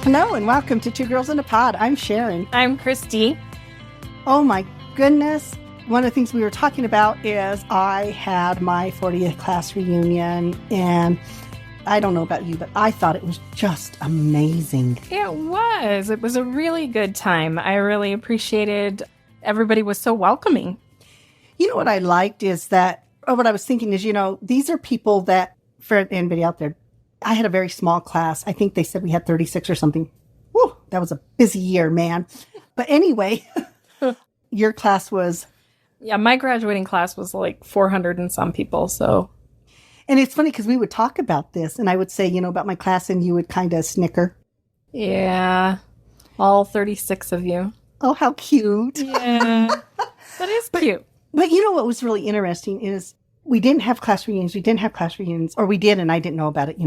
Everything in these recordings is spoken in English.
Hello and welcome to Two Girls in a Pod. I'm Sharon. I'm Christy. Oh my goodness. One of the things we were talking about is I had my 40th class reunion, and I don't know about you, but I thought it was just amazing. It was. It was a really good time. I really appreciated everybody was so welcoming. You know what I liked is that, or what I was thinking is, these are people that, for anybody out there, I had a very small class. I think they said we had 36 or something. Whew, that was a busy year, man. But anyway, your class was... Yeah, my graduating class was like 400 and some people, so... And it's funny because we would talk about this, and I would say, about my class, and you would kind of snicker. Yeah, all 36 of you. Oh, how cute. Yeah, that is cute. But what was really interesting is we didn't have class reunions, or we did, and I didn't know about it,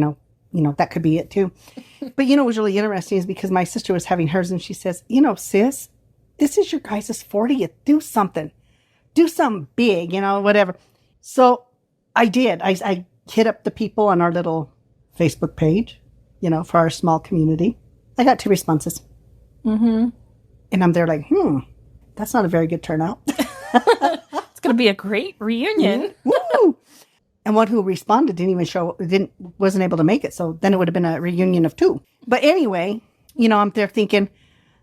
that could be it too. But what was really interesting is because my sister was having hers, and she says, sis, this is your guys' 40th. Do something big, whatever. So I did. I hit up the people on our little Facebook page, for our small community. I got 2 responses. Mm-hmm. And I'm there like, that's not a very good turnout. It's going to be a great reunion. Woo! And one who responded wasn't able to make it. So then it would have been a reunion of 2. But anyway, I'm there thinking,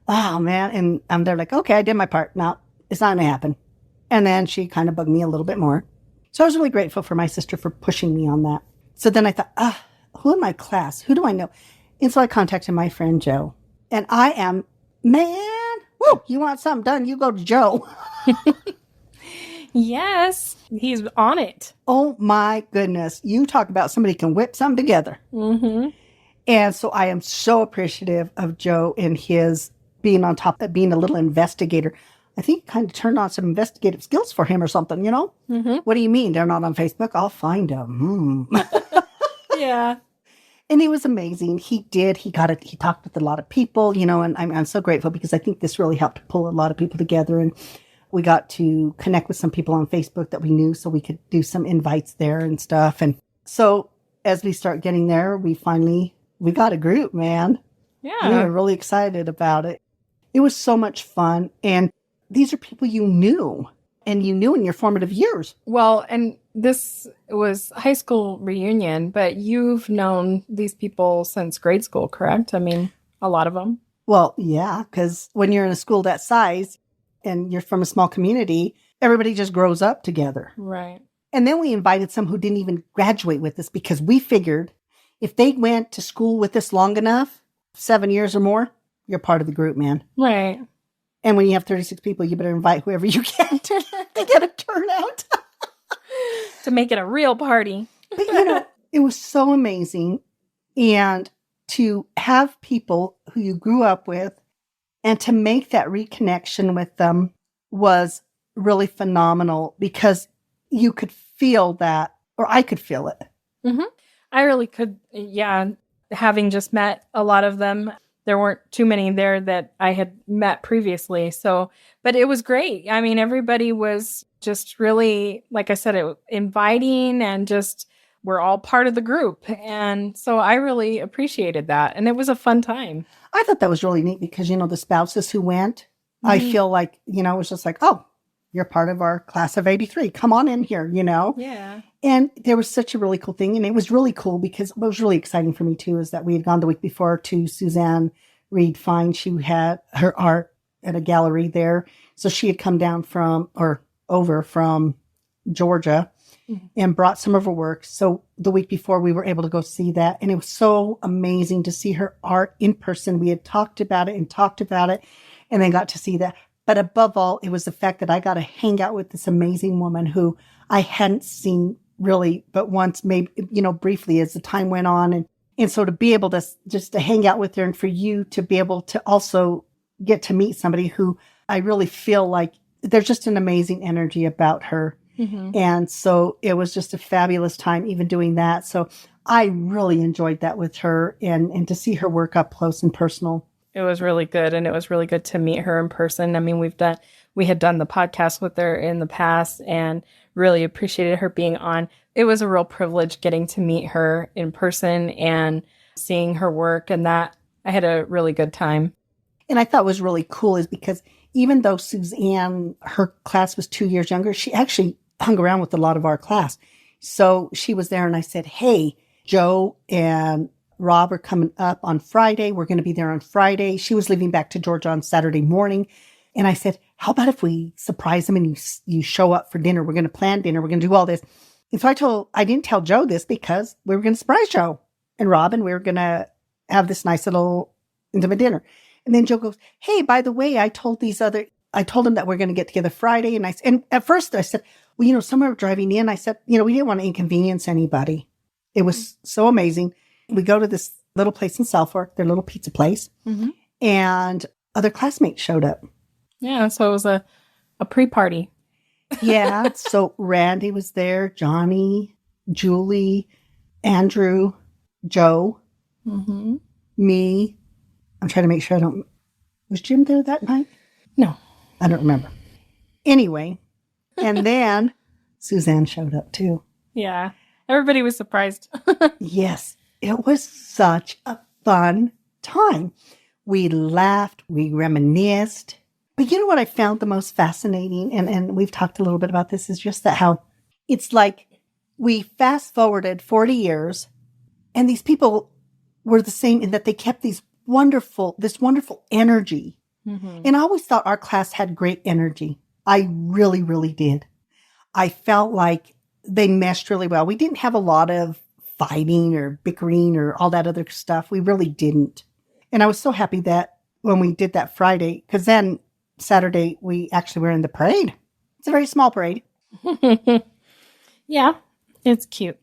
oh man. And I'm there like, okay, I did my part. Now it's not going to happen. And then she kind of bugged me a little bit more. So I was really grateful for my sister for pushing me on that. So then I thought, who in my class? Who do I know? And so I contacted my friend Joe. And I am, man, woo, you want something done, you go to Joe. Yes, he's on it. Oh my goodness. You talk about somebody can whip something together. Mm-hmm. And so I am so appreciative of Joe and his being on top of being a little investigator. I think it kind of turned on some investigative skills for him or something, Mm-hmm. What do you mean? They're not on Facebook? I'll find them. Yeah. And he was amazing. He did. He talked with a lot of people, and I'm so grateful because I think this really helped pull a lot of people together. And we got to connect with some people on Facebook that we knew, so we could do some invites there and stuff. And so as we start getting there, we got a group, man. Yeah. We were really excited about it. It was so much fun. And these are people you knew in your formative years. Well, and this was high school reunion, but you've known these people since grade school, correct? I mean, a lot of them. Well, yeah, because when you're in a school that size and you're from a small community, everybody just grows up together. Right. And then we invited some who didn't even graduate with us because we figured if they went to school with us long enough, 7 years or more, you're part of the group, man. Right. And when you have 36 people, you better invite whoever you can to get a turnout. To make it a real party. But, it was so amazing. And to have people who you grew up with and to make that reconnection with them was really phenomenal because you could feel that, or I could feel it. Mm-hmm. I really could. Yeah. Having just met a lot of them. There weren't too many there that I had met previously. So, but it was great. I mean, everybody was just really, like I said, inviting and just we're all part of the group. And so I really appreciated that. And it was a fun time. I thought that was really neat because, the spouses who went, mm-hmm. I feel like, it was just like, oh, you're part of our class of 83. Come on in here, Yeah. And there was such a really cool thing. And it was really cool because what was really exciting for me, too, is that we had gone the week before to Suzanne Reed Fine. She had her art at a gallery there. So she had come down over from Georgia mm-hmm. and brought some of her work. So the week before we were able to go see that. And it was so amazing to see her art in person. We had talked about it and then got to see that. But above all, it was the fact that I got to hang out with this amazing woman who I hadn't seen really but once, maybe, briefly as the time went on. And so to be able to just to hang out with her and for you to be able to also get to meet somebody who I really feel like there's just an amazing energy about her. Mm-hmm. And so it was just a fabulous time even doing that. So I really enjoyed that with her and to see her work up close and personal. It was really good. And it was really good to meet her in person. I mean, we had done the podcast with her in the past and really appreciated her being on. It was a real privilege getting to meet her in person and seeing her work. And that I had a really good time. And I thought was really cool is because even though Suzanne, her class was 2 years younger, she actually hung around with a lot of our class. So she was there and I said, hey, Joe and Rob are coming up on Friday. We're going to be there on Friday. She was leaving back to Georgia on Saturday morning. And I said, how about if we surprise them and you show up for dinner? We're going to plan dinner. We're going to do all this. And so I didn't tell Joe this because we were going to surprise Joe and Rob, and we were going to have this nice little intimate dinner. And then Joe goes, hey, by the way, I told them that we're going to get together Friday. And at first I said, well, somewhere driving in, I said, we didn't want to inconvenience anybody. It was so amazing. We go to this little place in South Fork, their little pizza place, and other classmates showed up. Yeah, so it was a pre-party. Yeah, so Randy was there, Johnny, Julie, Andrew, Joe, me. I'm trying to make sure was Jim there that night? No. I don't remember. Anyway, and then Suzanne showed up too. Yeah, everybody was surprised. Yes, it was such a fun time. We laughed, we reminisced. But you know what I found the most fascinating, and we've talked a little bit about this, is just that how it's like we fast forwarded 40 years and these people were the same in that they kept this wonderful energy. And I always thought our class had great energy. I really, really did. I felt like they meshed really well. We didn't have a lot of fighting or bickering or all that other stuff. We really didn't. And I was so happy that when we did that Friday, because then Saturday we actually were in the parade. It's a very small parade. Yeah, it's cute.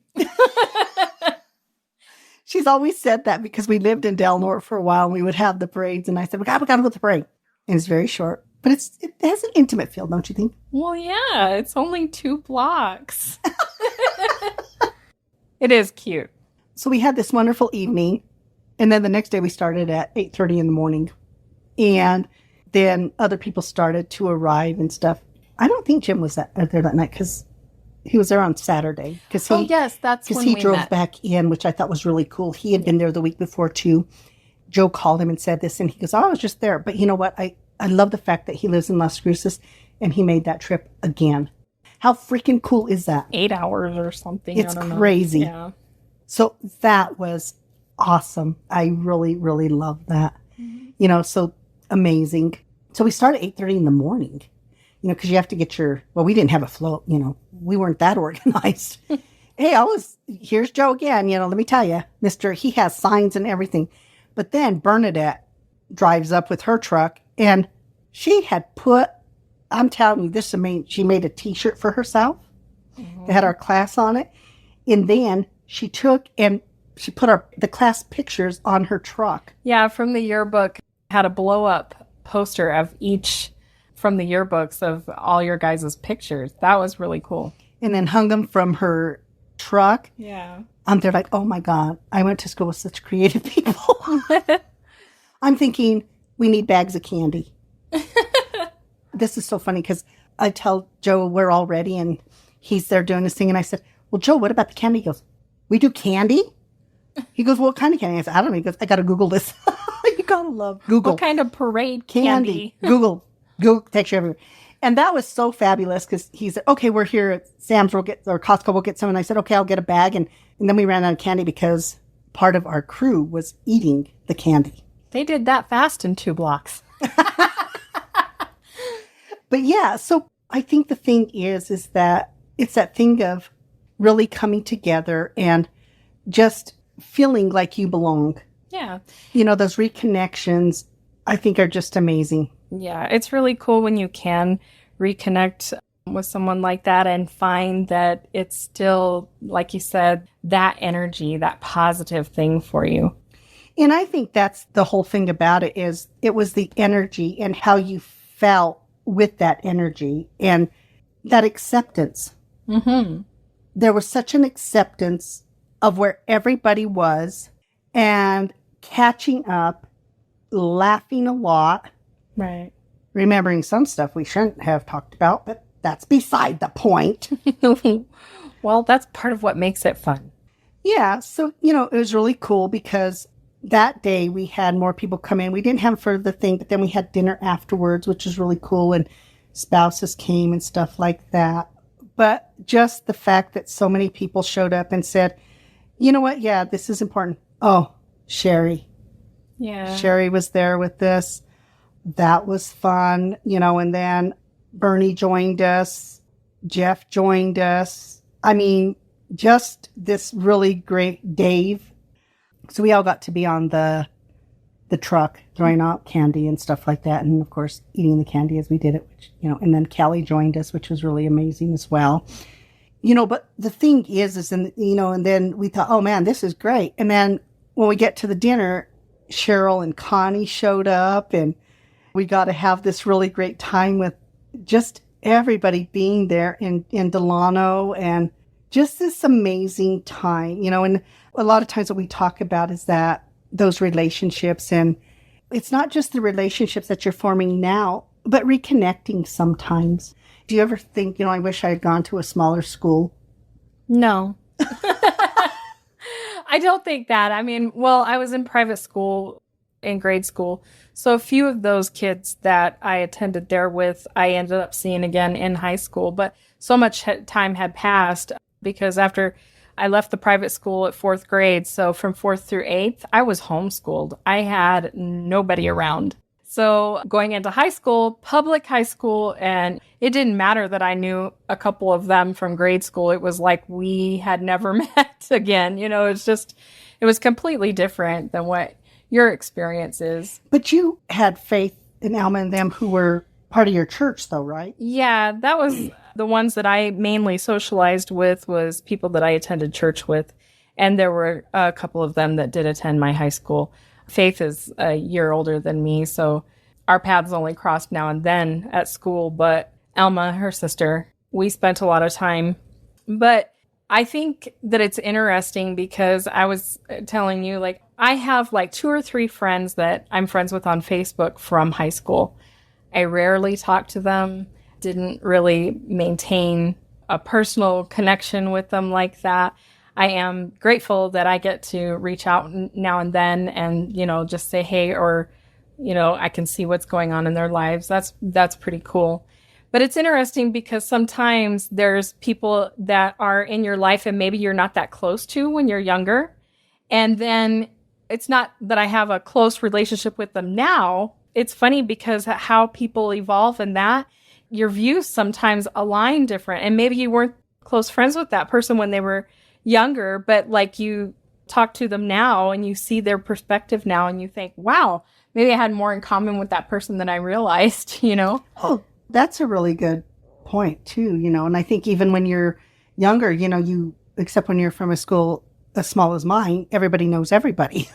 She's always said that because we lived in Del Norte for a while and we would have the parades. And I said, we got to go to the parade. And it's very short, but it has an intimate feel, don't you think? Well, yeah, it's only 2 blocks. It is cute. So we had this wonderful evening. And then the next day we started at 8:30 in the morning. And then other people started to arrive and stuff. I don't think Jim was there that night because he was there on Saturday. That's when he drove met. back in, which I thought was really cool. He had been there the week before too. Joe called him and said this, and he goes, I was just there. But you know what? I love the fact that he lives in Las Cruces and he made that trip again. How freaking cool is that? 8 hours or something. It's I don't know. crazy. Yeah. So that was awesome. I really, really love that. So amazing. So we started at 8:30 in the morning, because you have to get we didn't have a float, we weren't that organized. Hey, here's Joe again, let me tell you, he has signs and everything. But then Bernadette drives up with her truck and she had I'm telling you, this is amazing. She made a t-shirt for herself. It had our class on it. And then she took and she put the class pictures on her truck. Yeah, from the yearbook, had a blow-up poster of each from the yearbooks of all your guys' pictures. That was really cool. And then hung them from her truck. Yeah. They're like, oh my God, I went to school with such creative people. I'm thinking we need bags of candy. This is so funny because I tell Joe we're all ready and he's there doing his thing. And I said, well, Joe, what about the candy? He goes, we do candy? He goes, well, what kind of candy? I said, I don't know. He goes, I got to Google this. You got to love Google. What kind of parade candy? Google takes you everywhere. And that was so fabulous because he said, okay, we're here at Sam's, or Costco, we'll get some. And I said, okay, I'll get a bag. And then we ran out of candy because part of our crew was eating the candy. They did that fast in 2 blocks. But yeah, so I think the thing is that it's that thing of really coming together and just feeling like you belong. Yeah. Those reconnections, I think, are just amazing. Yeah, it's really cool when you can reconnect with someone like that and find that it's still, like you said, that energy, that positive thing for you. And I think that's the whole thing about it is it was the energy and how you felt with that energy and that acceptance. Mm-hmm. There was such an acceptance of where everybody was and catching up, laughing a lot. Right. Remembering some stuff we shouldn't have talked about, but that's beside the point. Well, that's part of what makes it fun. Yeah. So, it was really cool because that day we had more people come in. We didn't have for the thing, but then we had dinner afterwards, which was really cool. And spouses came and stuff like that. But just the fact that so many people showed up and said, you know what? Yeah, this is important. Oh, Sherry. Yeah. Sherry was there with this. That was fun, and then Bernie joined us. Jeff joined us. I mean, just this really great Dave. So we all got to be on the truck, throwing out candy and stuff like that. And of course, eating the candy as we did it, which, and then Callie joined us, which was really amazing as well. But the thing is, and then we thought, oh man, this is great. And then when we get to the dinner, Cheryl and Connie showed up and we got to have this really great time with just everybody being there in Delano, and just this amazing time, and a lot of times what we talk about is that those relationships, and it's not just the relationships that you're forming now, but reconnecting sometimes. Do you ever think, I wish I had gone to a smaller school? No. I don't think that. I mean, well, I was in private school in grade school. So a few of those kids that I attended there with, I ended up seeing again in high school. But so much time had passed because after I left the private school at 4th grade, so from 4th through 8th, I was homeschooled. I had nobody around. So going into high school, public high school, and it didn't matter that I knew a couple of them from grade school. It was like we had never met again. It was completely different than what your experience is. But you had faith in Alma and them who were part of your church though, right? Yeah, that was the ones that I mainly socialized with, was people that I attended church with. And there were a couple of them that did attend my high school. Faith is a year older than me, so our paths only crossed now and then at school. But Alma, her sister, we spent a lot of time. But I think that it's interesting because I was telling you, I have 2 or 3 friends that I'm friends with on Facebook from high school. I rarely talk to them, didn't really maintain a personal connection with them like that. I am grateful that I get to reach out now and then and, just say, hey, or, I can see what's going on in their lives. That's pretty cool. But it's interesting because sometimes there's people that are in your life and maybe you're not that close to when you're younger. And then it's not that I have a close relationship with them now. It's funny because how people evolve and that your views sometimes align different. And maybe you weren't close friends with that person when they were younger, but you talk to them now and you see their perspective now and you think, wow, maybe I had more in common with that person than I realized, Oh, that's a really good point too, and I think even when you're younger, except when you're from a school as small as mine, everybody knows everybody.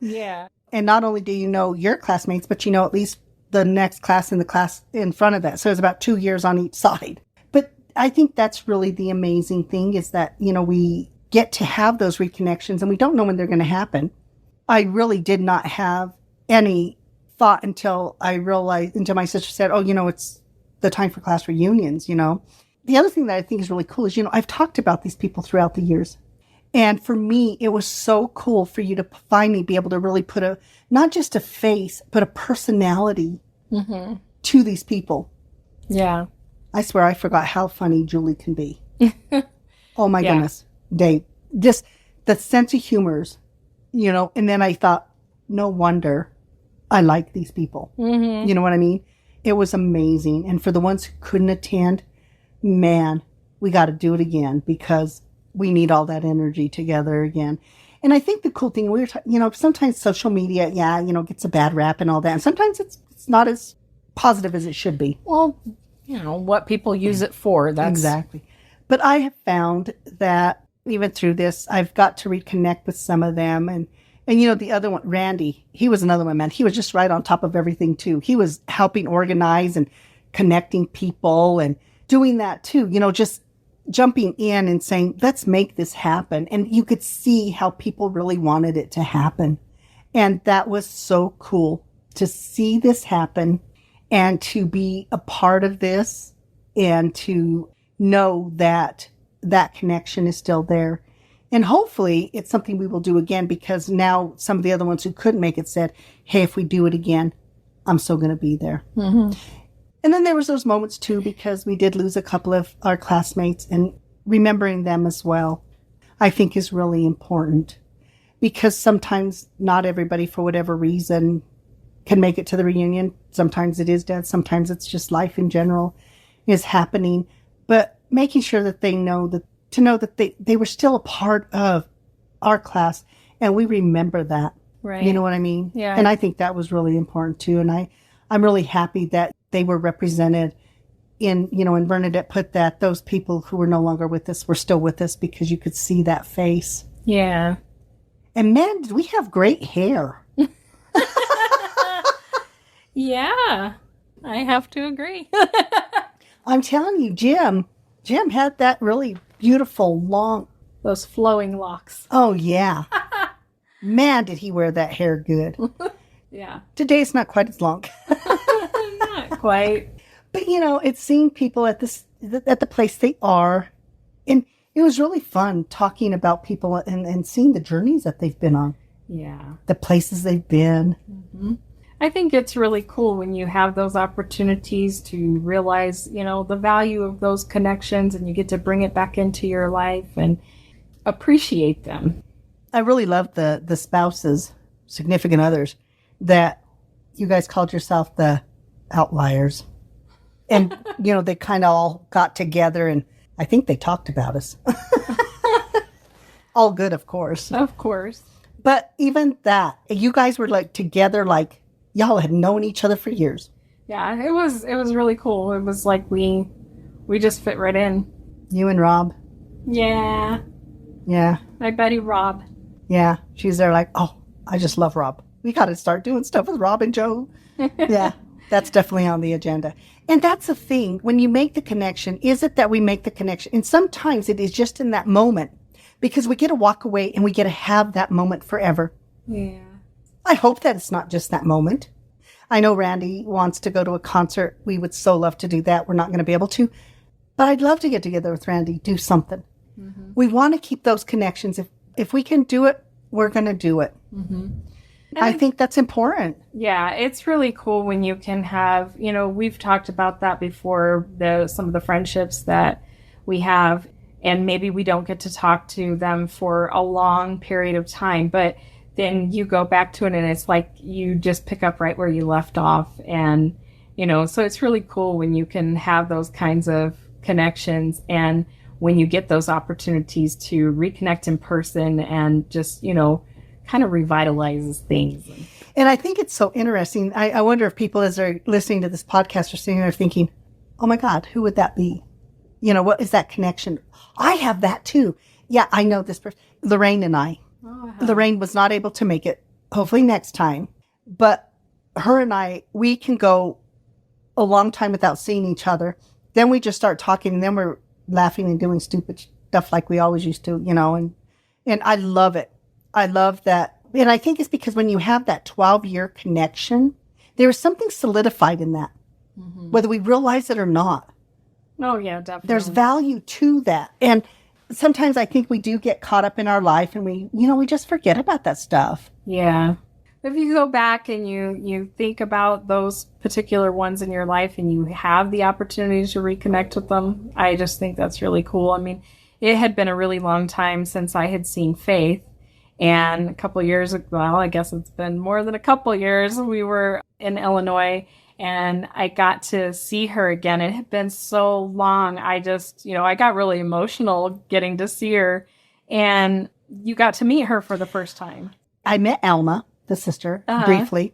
Yeah. And not only do you know your classmates, but at least the next class in the class in front of that. So it's about 2 years on each side. But I think that's really the amazing thing is that, we get to have those reconnections and we don't know when they're going to happen. I really did not have any thought until my sister said, oh, it's the time for class reunions, The other thing that I think is really cool is, I've talked about these people throughout the years. And for me, it was so cool for you to finally be able to really put not just a face, but a personality to these people. Yeah. I swear I forgot how funny Julie can be. Oh my goodness. Dave, just the sense of humors, and then I thought, no wonder I like these people. Mm-hmm. You know what I mean? It was amazing. And for the ones who couldn't attend, man, we got to do it again because we need all that energy together again. And I think the cool thing, we were sometimes social media, gets a bad rap and all that. And sometimes it's not as positive as it should be. Well, what people use it for. That's exactly. But I have found that even through this, I've got to reconnect with some of them. And the other one, Randy, he was another one, man. He was just right on top of everything too. He was helping organize and connecting people and doing that too, just jumping in and saying, let's make this happen. And you could see how people really wanted it to happen. And that was so cool to see this happen and to be a part of this and to know that that connection is still there. And hopefully it's something we will do again, because now some of the other ones who couldn't make it said, hey, if we do it again, I'm still going to be there. Mm-hmm. And then there was those moments too, because we did lose a couple of our classmates, and remembering them as well, I think is really important, because sometimes not everybody, for whatever reason, can make it to the reunion. Sometimes it is death. Sometimes it's just life in general is happening. But making sure that they know that, to know that they were still a part of our class, and we remember that. Right. You know what I mean? Yeah. And I think that was really important too. And I'm really happy that they were represented in, and Bernadette put that those people who were no longer with us were still with us, because you could see that face. Yeah. And man, did we have great hair. Yeah. I have to agree. I'm telling you, Jim had that really beautiful long. Those flowing locks. Oh, yeah. Man, did he wear that hair good. Yeah. Today it's not quite as long. Not quite. But, it's seeing people at the place they are. And it was really fun talking about people and seeing the journeys that they've been on. Yeah. The places they've been. Mm-hmm. I think it's really cool when you have those opportunities to realize, the value of those connections, and you get to bring it back into your life and appreciate them. I really love the spouses, significant others, that you guys called yourself the outliers. And, they kind of all got together, and I think they talked about us. All good, of course. Of course. But even that, you guys were like together, like y'all had known each other for years. Yeah, it was really cool. It was like we just fit right in. You and Rob. Yeah. Yeah. My buddy Rob. Yeah. She's there like, oh, I just love Rob. We got to start doing stuff with Rob and Joe. Yeah. That's definitely on the agenda. And that's the thing. When you make the connection, is it that we make the connection? And sometimes it is just in that moment, because we get to walk away and we get to have that moment forever. Yeah. I hope that it's not just that moment. I know Randy wants to go to a concert. We would so love to do that. We're not going to be able to. But I'd love to get together with Randy, do something. Mm-hmm. We want to keep those connections. If we can do it, we're going to do it. Mm-hmm. I think that's important. Yeah, it's really cool when you can have, we've talked about that before, some of the friendships that we have, and maybe we don't get to talk to them for a long period of time, but then you go back to it and it's like you just pick up right where you left off. And, so it's really cool when you can have those kinds of connections, and when you get those opportunities to reconnect in person and just, kind of revitalizes things. And I think it's so interesting. I wonder if people, as they're listening to this podcast, are sitting there thinking, oh my God, who would that be? What is that connection? I have that too. Yeah, I know this person. Lorraine and I. Lorraine was not able to make it. Hopefully next time. But her and I, we can go a long time without seeing each other. Then we just start talking, and then we're laughing and doing stupid stuff like we always used to, and I love it. I love that. And I think it's because when you have that 12-year connection, there is something solidified in that, whether we realize it or not. Oh, yeah, definitely. There's value to that. And sometimes I think we do get caught up in our life, and we just forget about that stuff. Yeah. If you go back and you think about those particular ones in your life and you have the opportunity to reconnect with them, I just think that's really cool. I mean, it had been a really long time since I had seen Faith. And a couple of years ago, well, I guess it's been more than a couple of years, we were in Illinois and I got to see her again. It had been so long. I just, I got really emotional getting to see her, and you got to meet her for the first time. I met Alma, the sister, briefly,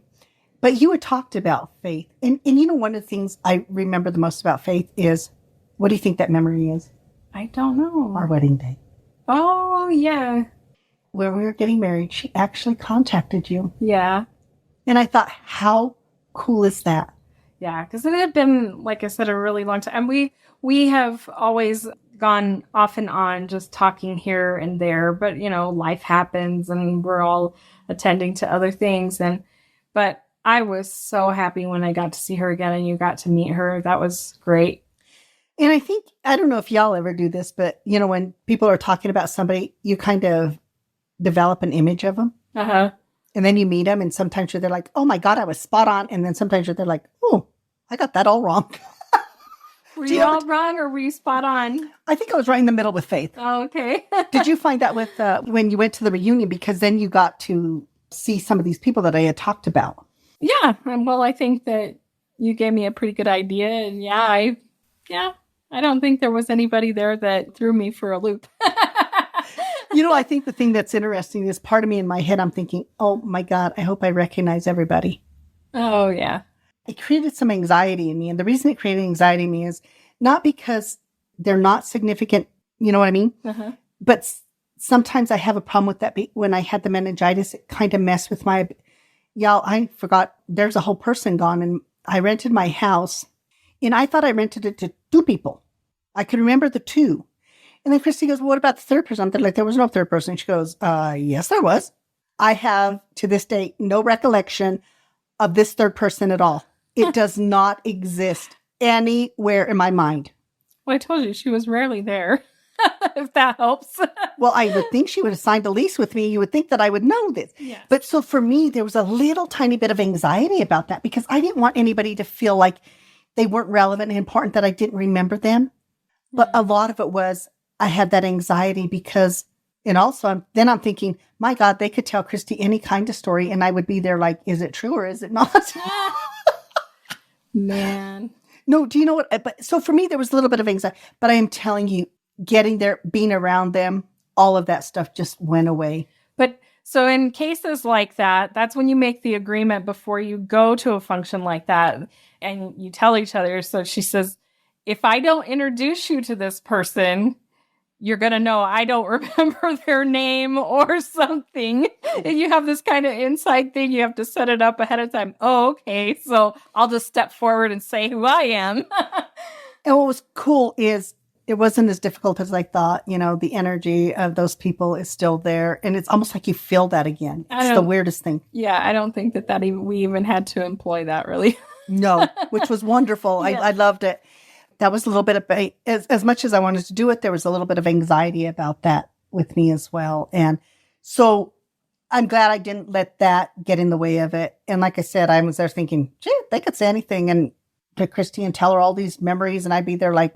but you had talked about Faith. And one of the things I remember the most about Faith is, what do you think that memory is? I don't know. Our wedding day. Oh, yeah. Where we were getting married, she actually contacted you. Yeah. And I thought, how cool is that? Yeah, because it had been, like I said, a really long time. And we have always gone off and on just talking here and there. But, life happens and we're all attending to other things. But I was so happy when I got to see her again and you got to meet her. That was great. And I think, I don't know if y'all ever do this, but when people are talking about somebody, you kind of develop an image of them. Uh-huh. And then you meet them, and sometimes they're like, oh my God, I was spot on. And then sometimes they're like, oh, I got that all wrong. Were you all wrong or were you spot on? I think I was right in the middle with Faith. Oh, okay. Did you find that with when you went to the reunion? Because then you got to see some of these people that I had talked about. Yeah. Well, I think that you gave me a pretty good idea. And I don't think there was anybody there that threw me for a loop. I think the thing that's interesting is part of me in my head, I'm thinking, oh my God, I hope I recognize everybody. Oh, yeah. It created some anxiety in me. And the reason it created anxiety in me is not because they're not significant, you know what I mean? Uh-huh. But sometimes I have a problem with that. When I had the meningitis, it kind of messed with y'all, I forgot there's a whole person gone, and I rented my house, and I thought I rented it to 2 people. I could remember the 2. And then Christy goes, well, what about the 3rd person? I'm like, there was no 3rd person. And she goes, yes, there was. I have to this day no recollection of this 3rd person at all. It does not exist anywhere in my mind. Well, I told you she was rarely there, if that helps. Well, I would think she would have signed a lease with me. You would think that I would know this. Yes. But so for me, there was a little tiny bit of anxiety about that because I didn't want anybody to feel like they weren't relevant and important, that I didn't remember them. But a lot of it was I had that anxiety because, and also I'm thinking, my God, they could tell Christy any kind of story and I would be there like, is it true or is it not? Man. No, do you know what? But so for me, there was a little bit of anxiety, but I am telling you, getting there, being around them, all of that stuff just went away. But so in cases like that, that's when you make the agreement before you go to a function like that and you tell each other. So she says, if I don't introduce you to this person, you're going to know I don't remember their name or something. And you have this kind of inside thing. You have to set it up ahead of time. Oh, okay. So I'll just step forward and say who I am. And what was cool is it wasn't as difficult as I thought. The energy of those people is still there. And it's almost like you feel that again. It's the weirdest thing. Yeah, I don't think that we even had to employ that really. No, which was wonderful. Yeah. I loved it. That was a little bit of, as much as I wanted to do it, there was a little bit of anxiety about that with me as well. And so I'm glad I didn't let that get in the way of it. And like I said, I was there thinking, gee, they could say anything and to Christy and tell her all these memories. And I'd be there like,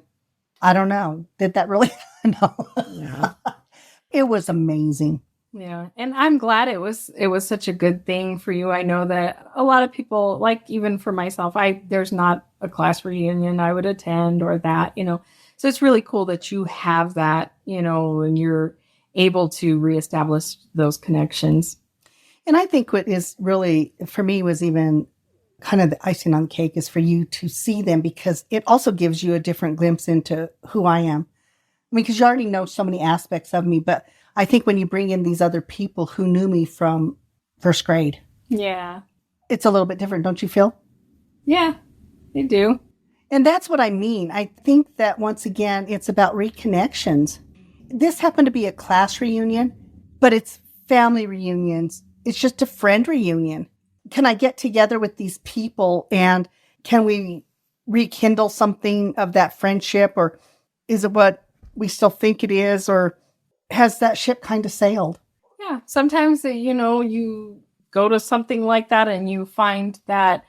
I don't know. Did that really? No. Yeah. It was amazing. Yeah. And I'm glad it was such a good thing for you. I know that a lot of people, like even for myself, there's not a class reunion I would attend or that, so it's really cool that you have that, and you're able to reestablish those connections. And I think what is really, for me, was even kind of the icing on the cake is for you to see them because it also gives you a different glimpse into who I am. I mean, because you already know so many aspects of me, but I think when you bring in these other people who knew me from 1st grade. Yeah. It's a little bit different, don't you feel? Yeah, I do. And that's what I mean. I think that once again, it's about reconnections. This happened to be a class reunion, but it's family reunions. It's just a friend reunion. Can I get together with these people and can we rekindle something of that friendship, or is it what we still think it is, or has that ship kind of sailed? Yeah. Sometimes, you go to something like that and you find that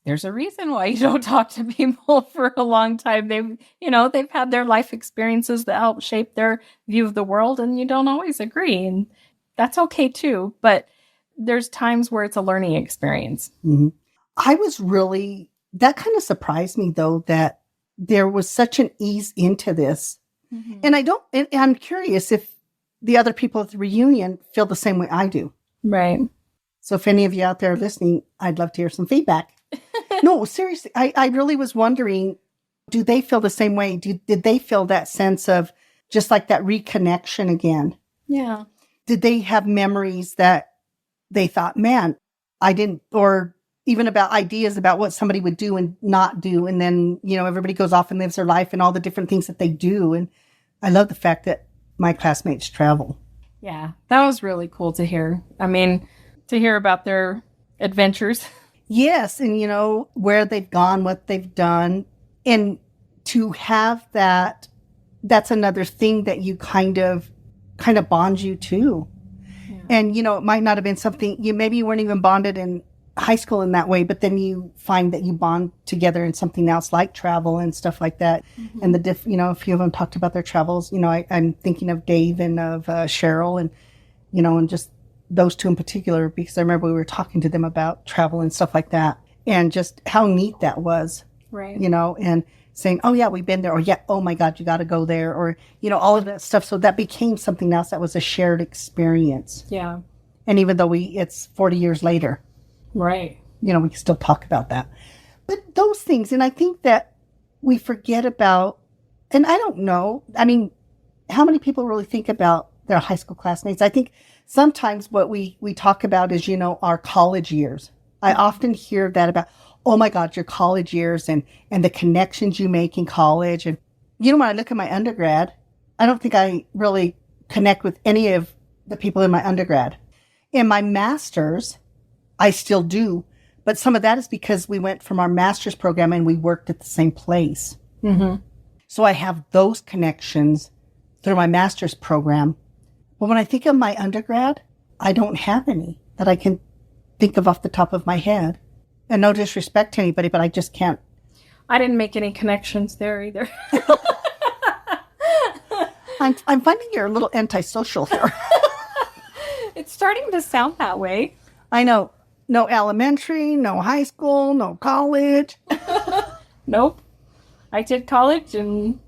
there's a reason why you don't talk to people for a long time. They've had their life experiences that help shape their view of the world and you don't always agree. And that's okay too. But there's times where it's a learning experience. Mm-hmm. That kind of surprised me though, that there was such an ease into this. Mm-hmm. And I'm curious if the other people at the reunion feel the same way I do. Right. So if any of you out there listening, I'd love to hear some feedback. No, seriously, I really was wondering, do they feel the same way? Did they feel that sense of just like that reconnection again? Yeah. Did they have memories that they thought, man, I didn't, or even about ideas about what somebody would do and not do. And then, everybody goes off and lives their life and all the different things that they do. And I love the fact that my classmates travel. Yeah, that was really cool to hear. I mean, to hear about their adventures. Yes. And, where they've gone, what they've done. And to have that, that's another thing that you kind of bonds you to. Yeah. And, it might not have been something maybe you weren't even bonded in high school in that way, but then you find that you bond together in something else like travel and stuff like that. Mm-hmm. And a few of them talked about their travels. I'm thinking of Dave and of Cheryl and, and just those two in particular, because I remember we were talking to them about travel and stuff like that and just how neat that was. Right. And saying, oh yeah, we've been there, or yeah, oh my God, you got to go there, or, all of that stuff. So that became something else that was a shared experience. Yeah. And even though it's 40 years later. Right. We can still talk about that. But those things, and I think that we forget about, and I don't know, how many people really think about their high school classmates? I think sometimes what we talk about is, our college years. I often hear that about, oh my God, your college years and the connections you make in college. And, when I look at my undergrad, I don't think I really connect with any of the people in my undergrad. In my master's, I still do, but some of that is because we went from our master's program and we worked at the same place. Mm-hmm. So I have those connections through my master's program. But when I think of my undergrad, I don't have any that I can think of off the top of my head. And no disrespect to anybody, but I just can't. I didn't make any connections there either. I'm finding you're a little antisocial here. It's starting to sound that way. I know. No elementary, no high school, no college. Nope. I did college and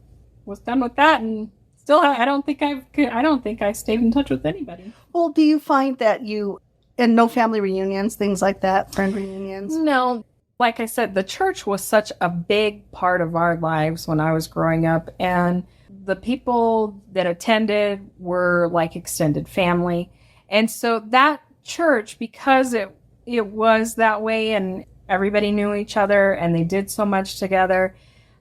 was done with that, and still I don't think I stayed in touch with anybody. Well, do you find that and no family reunions, things like that, friend reunions? No. Like I said, the church was such a big part of our lives when I was growing up, and the people that attended were like extended family. And so that church, because it was that way and everybody knew each other and they did so much together,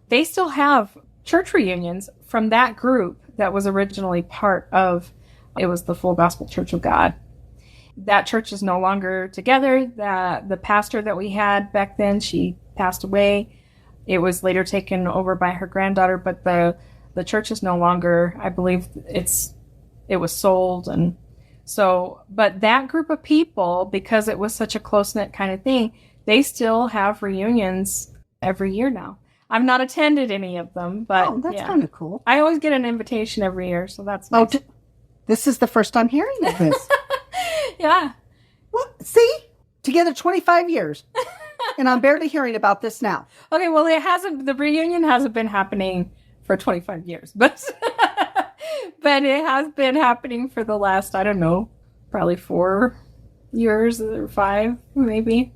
they still have church reunions from that group that was originally part of, it was the Full Gospel Church of God. That church is no longer together. The pastor that we had back then, she passed away. It was later taken over by her granddaughter, but the church is no longer, I believe it was sold. And so, but that group of people, because it was such a close-knit kind of thing, they still have reunions every year now. I've not attended any of them, but that's kind of cool. I always get an invitation every year, so that's nice. This is the first I'm hearing of this. Yeah. Well, see? Together 25 years. And I'm barely hearing about this now. Okay, well, the reunion hasn't been happening for 25 years, but but it has been happening for the last, I don't know, probably 4 years or 5, maybe.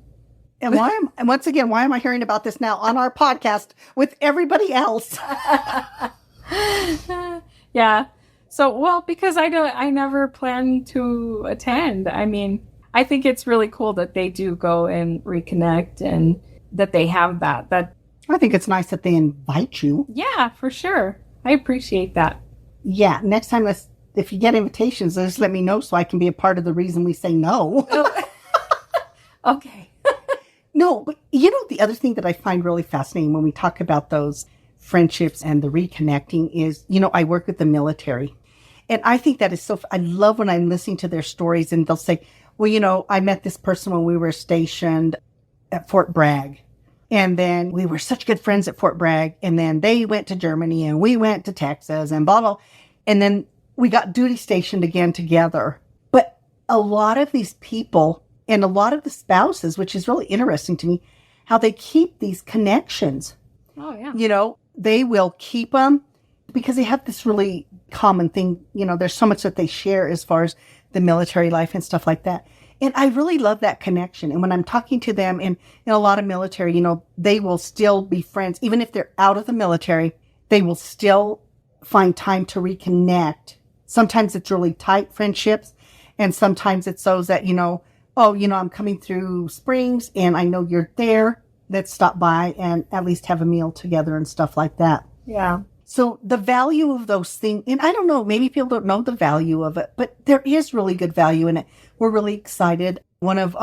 And once again, why am I hearing about this now on our podcast with everybody else? Yeah. So, well, because I never plan to attend. I think it's really cool that they do go and reconnect and that they have that. I think it's nice that they invite you. Yeah, for sure. I appreciate that. Yeah. Next time, if you get invitations, just let me know so I can be a part of the reason we say no. Oh. Okay. No, but the other thing that I find really fascinating when we talk about those friendships and the reconnecting is, I work with the military. And I think that is I love when I'm listening to their stories and they'll say, well, I met this person when we were stationed at Fort Bragg. And then we were such good friends at Fort Bragg. And then they went to Germany and we went to Texas and blah, blah. And then we got duty stationed again together. But a lot of these people and a lot of the spouses, which is really interesting to me, how they keep these connections. Oh, yeah. They will keep them because they have this really common thing. There's so much that they share as far as the military life and stuff like that. And I really love that connection. And when I'm talking to them in a lot of military, they will still be friends. Even if they're out of the military, they will still find time to reconnect. Sometimes it's really tight friendships. And sometimes it's those that, I'm coming through Springs and I know you're there. Let's stop by and at least have a meal together and stuff like that. Yeah. So the value of those things, and I don't know, maybe people don't know the value of it, but there is really good value in it. We're really excited. One of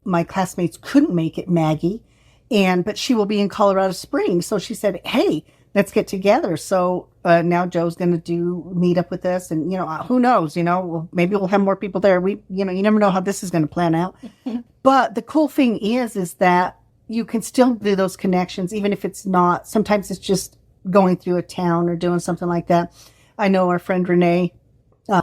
my classmates couldn't make it, Maggie, but she will be in Colorado Springs. So she said, hey, let's get together. So now Joe's going to do meet up with us, and who knows? Maybe we'll have more people there. You never know how this is going to plan out. But the cool thing is that you can still do those connections, even if it's not. Sometimes it's just going through a town or doing something like that. I know our friend Renee,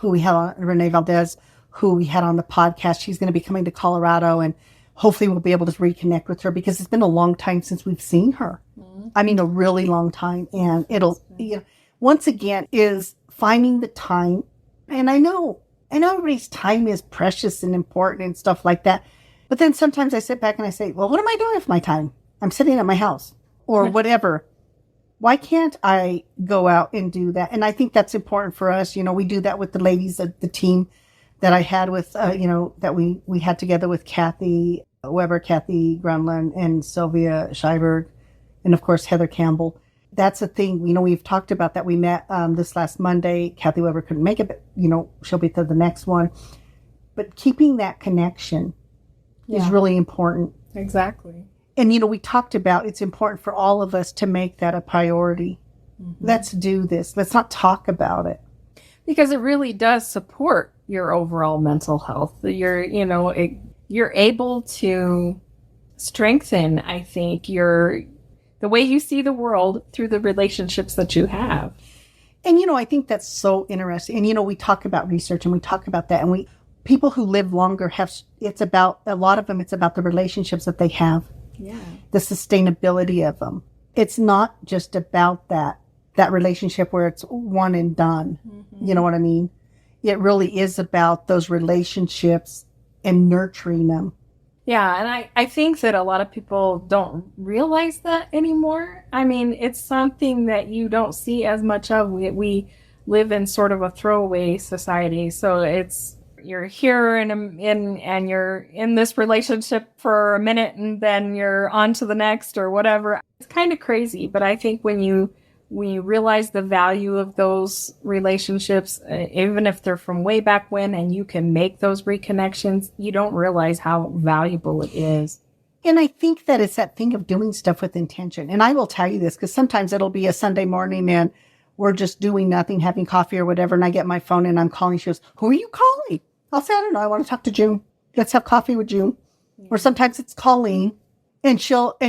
Renee Valdez, who we had on the podcast. She's going to be coming to Colorado, and hopefully we'll be able to reconnect with her because it's been a long time since we've seen her. Mm-hmm. I mean, a really long time. And it'll, once again, is finding the time. And I know everybody's time is precious and important and stuff like that. But then sometimes I sit back and I say, well, what am I doing with my time? I'm sitting at my house or whatever. Why can't I go out and do that? And I think that's important for us. We do that with the ladies of the team that I had with, that we had together with Kathy Weber, Kathy Grunland, and Sylvia Scheiberg, and of course, Heather Campbell. That's a thing, we've talked about that. We met this last Monday. Kathy Weber couldn't make it, but, she'll be to the next one. But keeping that connection is really important. Exactly. And, we talked about it's important for all of us to make that a priority. Mm-hmm. Let's do this. Let's not talk about it. Because it really does support your overall mental health. You're able to strengthen, I think, the way you see the world through the relationships that you have. And, I think that's so interesting. And, we talk about research and we talk about that. And people who live longer it's about the relationships that they have. Yeah. The sustainability of them. It's not just about that relationship where it's one and done. Mm-hmm. You know what I mean? It really is about those relationships and nurturing them. Yeah, and I think that a lot of people don't realize that anymore. I mean, it's something that you don't see as much of. We live in sort of a throwaway society, so you're here and you're in this relationship for a minute and then you're on to the next or whatever. It's kind of crazy, but I think when you realize the value of those relationships, even if they're from way back when, and you can make those reconnections, you don't realize how valuable it is. And I think that it's that thing of doing stuff with intention. And I will tell you this, because sometimes it'll be a Sunday morning and we're just doing nothing, having coffee or whatever, and I get my phone and I'm calling. She goes, who are you calling? I'll say, I don't know. I want to talk to June. Let's have coffee with June. Yeah. Or sometimes it's Colleen. And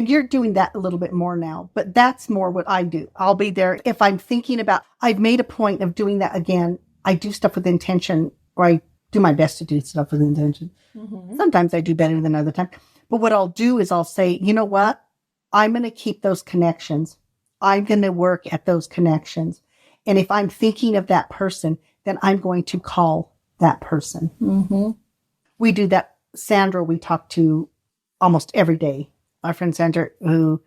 you're doing that a little bit more now, but that's more what I do. I'll be there. If I'm thinking about, I've made a point of doing that again. I do stuff with intention, or I do my best to do stuff with intention. Mm-hmm. Sometimes I do better than other times. But what I'll do is I'll say, you know what? I'm going to keep those connections. I'm going to work at those connections. And if I'm thinking of that person, then I'm going to call that person. Mm-hmm. We do that. Sandra, we talk to almost every day. Our friend Sandra, who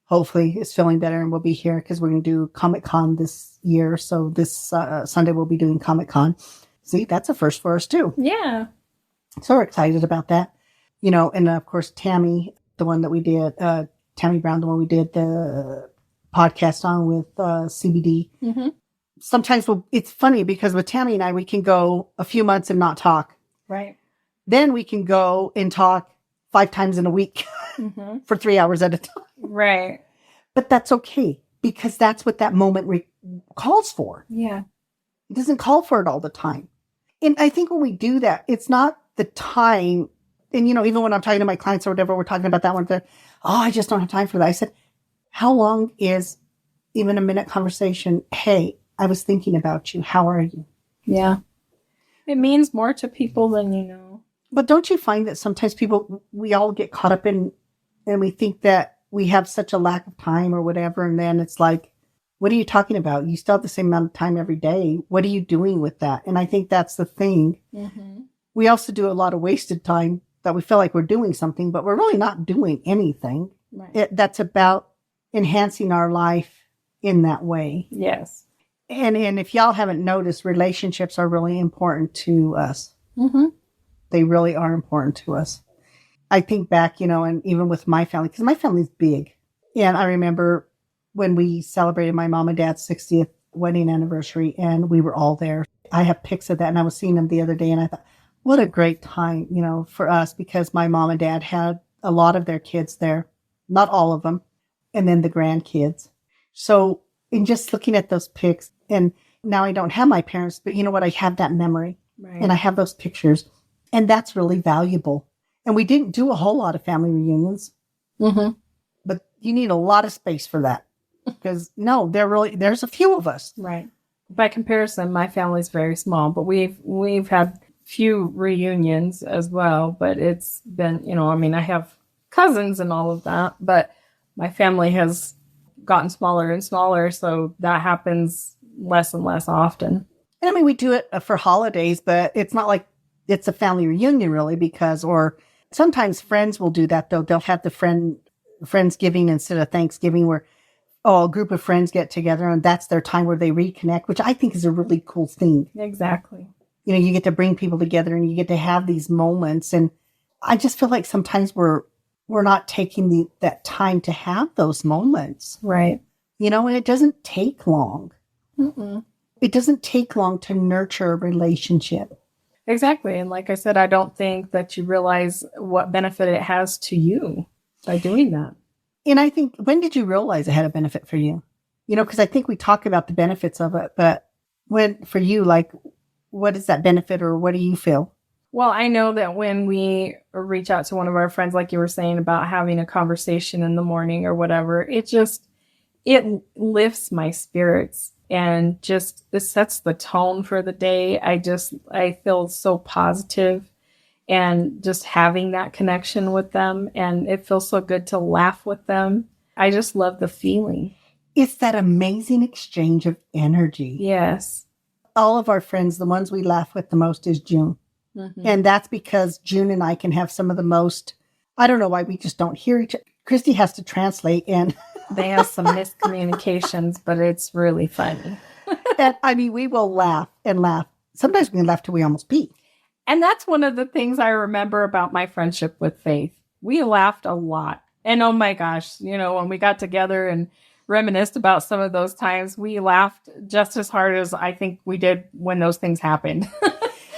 hopefully is feeling better and will be here because we're going to do Comic-Con this year. So this Sunday we'll be doing Comic-Con. See, that's a first for us too. Yeah. So we're excited about that. And of course, Tammy, the one that we did, Tammy Brown, the one we did the podcast on with CBD. Mm-hmm. Sometimes it's funny because with Tammy and I, we can go a few months and not talk. Right. Then we can go and talk 5 times in a week. Mm-hmm. For 3 hours at a time. Right. But that's okay because that's what that moment calls for. Yeah. It doesn't call for it all the time. And I think when we do that, it's not the time. And, even when I'm talking to my clients or whatever, we're talking about that one. They're, I just don't have time for that. I said, how long is even a minute conversation? Hey, I was thinking about you. How are you? Yeah. It means more to people than you know. But don't you find that sometimes we all get caught up in, and we think that we have such a lack of time or whatever. And then it's like, what are you talking about? You still have the same amount of time every day. What are you doing with that? And I think that's the thing. Mm-hmm. We also do a lot of wasted time that we feel like we're doing something, but we're really not doing anything. Right. That's about enhancing our life in that way. Yes. And if y'all haven't noticed, relationships are really important to us. Mm-hmm. They really are important to us. I think back, and even with my family, because my family's big. And I remember when we celebrated my mom and dad's 60th wedding anniversary, and we were all there. I have pics of that, and I was seeing them the other day, and I thought, what a great time, for us, because my mom and dad had a lot of their kids there, not all of them, and then the grandkids. So And just looking at those pics, and now I don't have my parents, but you know what? I have that memory Right. and I have those pictures, and that's really valuable. And we didn't do a whole lot of family reunions, Mm-hmm. but you need a lot of space for that because there's a few of us. Right. By comparison, my family's very small, but we've had few reunions as well, but it's been, I have cousins and all of that, but my family has gotten smaller and smaller, so that happens less and less often. And I mean, we do it for holidays, but it's not like it's a family reunion really or sometimes friends will do that though. They'll have the Friendsgiving instead of Thanksgiving where a group of friends get together and that's their time where they reconnect, which I think is a really cool thing. Exactly. You get to bring people together and you get to have these moments. And I just feel like sometimes we're not taking that time to have those moments. Right. And it doesn't take long. Mm-mm. It doesn't take long to nurture a relationship. Exactly. And like I said, I don't think that you realize what benefit it has to you by doing that. And I think, when did you realize it had a benefit for you? Because I think we talk about the benefits of it, but when, for you, like, what is that benefit or what do you feel? Well, I know that when we reach out to one of our friends, like you were saying about having a conversation in the morning or whatever, it lifts my spirits and just, it sets the tone for the day. I feel so positive. And just having that connection with them, and it feels so good to laugh with them. I just love the feeling. It's that amazing exchange of energy. Yes. All of our friends, the ones we laugh with the most is June. Mm-hmm. And that's because June and I can have some of the most, I don't know why we just don't hear each other. Christy has to translate and they have some miscommunications, but it's really funny. And I mean, we will laugh and laugh. Sometimes we can laugh till we almost pee. And that's one of the things I remember about my friendship with Faith. We laughed a lot. And oh my gosh, when we got together and reminisced about some of those times, we laughed just as hard as I think we did when those things happened.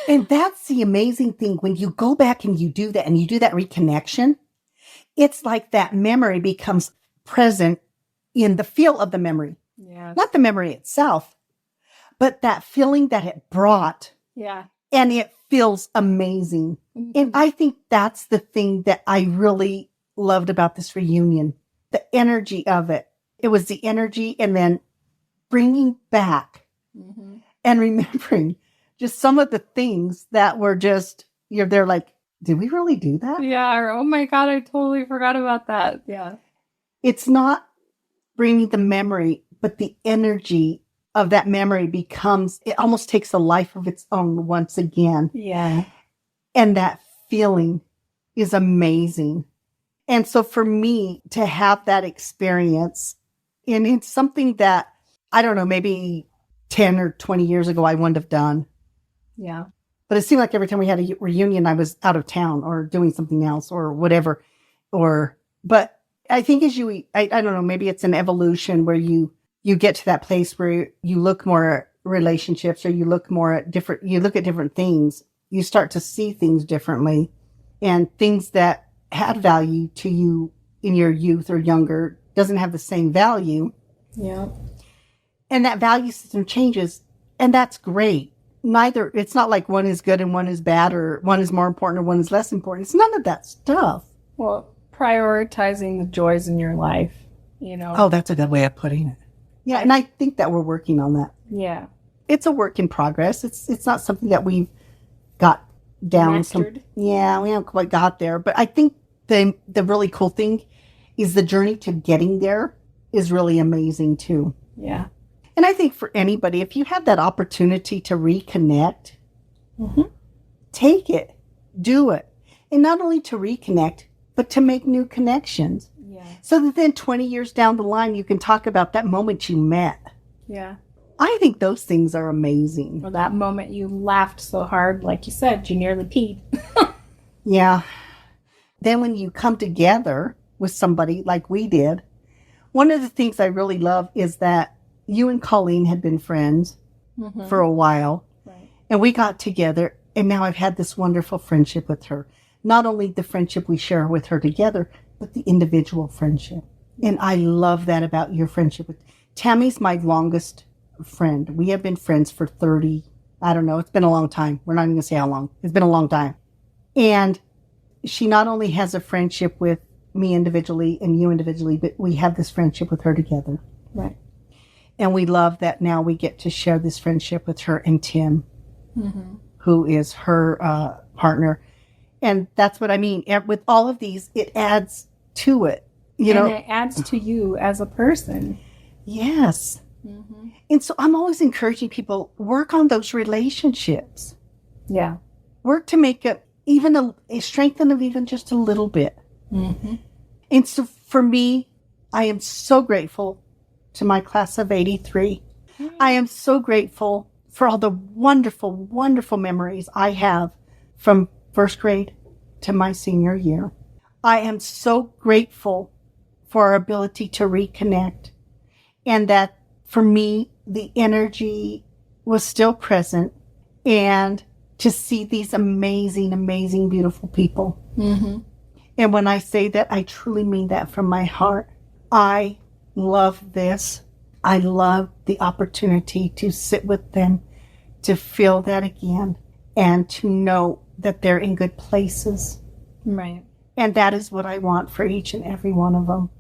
And that's the amazing thing. When you go back and you do that and you do that reconnection, it's like that memory becomes present in the feel of the memory. Yeah. Not the memory itself, but that feeling that it brought. Yeah. And it feels amazing. Mm-hmm. And I think that's the thing that I really loved about this reunion, the energy of it. It was the energy and then bringing back and remembering just some of the things that were just, they're like, did we really do that? Yeah. Or, oh my God, I totally forgot about that. Yeah. It's not bringing the memory, but the energy of that memory it almost takes a life of its own once again. Yeah. And that feeling is amazing. And so for me to have that experience, and it's something that, I don't know, maybe 10 or 20 years ago, I wouldn't have done. Yeah. But it seemed like every time we had a reunion, I was out of town or doing something else or whatever. But I think I don't know, maybe it's an evolution where you get to that place where you look more at relationships or you look at different things. You start to see things differently, and things that had value to you in your youth or younger doesn't have the same value. Yeah. And that value system changes, and that's great. It's not like one is good and one is bad, or one is more important or one is less important. It's none of that stuff. Well, prioritizing the joys in your life, Oh, that's a good way of putting it. Yeah, and I think that we're working on that. Yeah. It's a work in progress. It's not something that we've got down. Mastered. We haven't quite got there. But I think the really cool thing is the journey to getting there is really amazing too. Yeah. And I think for anybody, if you have that opportunity to reconnect, take it, do it. And not only to reconnect, but to make new connections. Yeah. So that then 20 years down the line, you can talk about that moment you met. Yeah. I think those things are amazing. Or that moment you laughed so hard, like you said, you nearly peed. Yeah. Then when you come together with somebody like we did, one of the things I really love is that you and Colleen had been friends for a while. Right. And we got together, and now I've had this wonderful friendship with her. Not only the friendship we share with her together, but the individual friendship. And I love that about your friendship Tammy's my longest friend. We have been friends for 30, I don't know. It's been a long time. We're not even going to say how long. It's been a long time. And she not only has a friendship with me individually and you individually, but we have this friendship with her together. Right. And we love that now we get to share this friendship with her and Tim, who is her partner. And that's what I mean. With all of these, it adds to it. You know, it adds to you as a person. Yes. And so I'm always encouraging people, work on those relationships. Yeah. Work to make it even strengthen them even just a little bit. And so for me, I am so grateful to my class of 83. I am so grateful for all the wonderful, wonderful memories I have from first grade to my senior year. I am so grateful for our ability to reconnect, and that for me, the energy was still present, and to see these amazing, amazing, beautiful people. And when I say that, I truly mean that from my heart. I love this. I love the opportunity to sit with them, to feel that again, and to know that they're in good places. Right. And that is what I want for each and every one of them.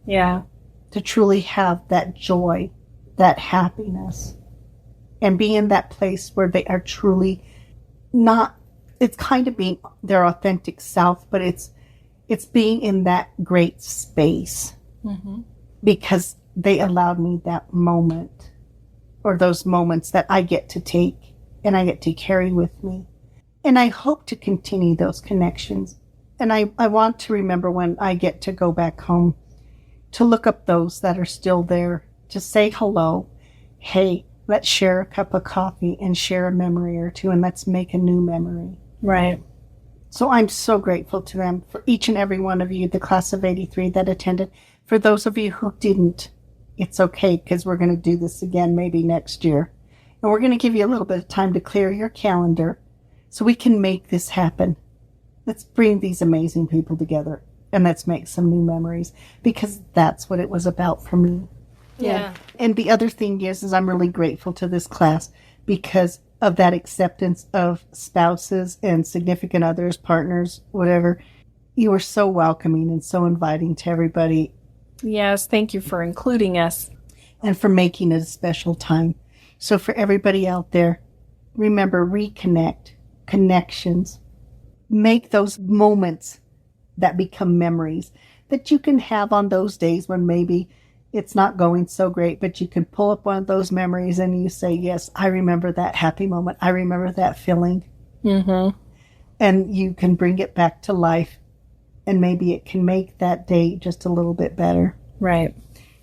Yeah. To truly have that joy, that happiness, and be in that place where they are truly not, it's kind of being their authentic self, but it's being in that great space because they allowed me that moment, or those moments that I get to take and I get to carry with me. And I hope to continue those connections. And I want to remember when I get to go back home to look up those that are still there, to say hello. Hey, let's share a cup of coffee and share a memory or two, and let's make a new memory. Right. So I'm so grateful to them, for each and every one of you, the class of 83 that attended. For those of you who didn't, it's okay, because we're going to do this again maybe next year. And we're going to give you a little bit of time to clear your calendar so we can make this happen. Let's bring these amazing people together and let's make some new memories, because that's what it was about for me. Yeah. And the other thing is I'm really grateful to this class because of that acceptance of spouses and significant others, partners, whatever. You were so welcoming and so inviting to everybody. Yes. Thank you for including us. And for making it a special time. So for everybody out there, remember, reconnect, connections. Make those moments that become memories that you can have on those days when maybe it's not going so great, but you can pull up one of those memories and you say, yes, I remember that happy moment. I remember that feeling. And you can bring it back to life, and maybe it can make that day just a little bit better. Right.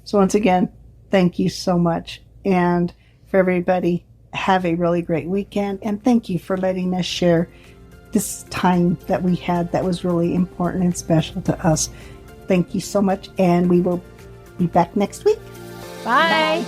So once again, thank you so much. And for everybody, have a really great weekend. And thank you for letting us share this time that we had that was really important and special to us. Thank you so much. And we will be back next week. Bye.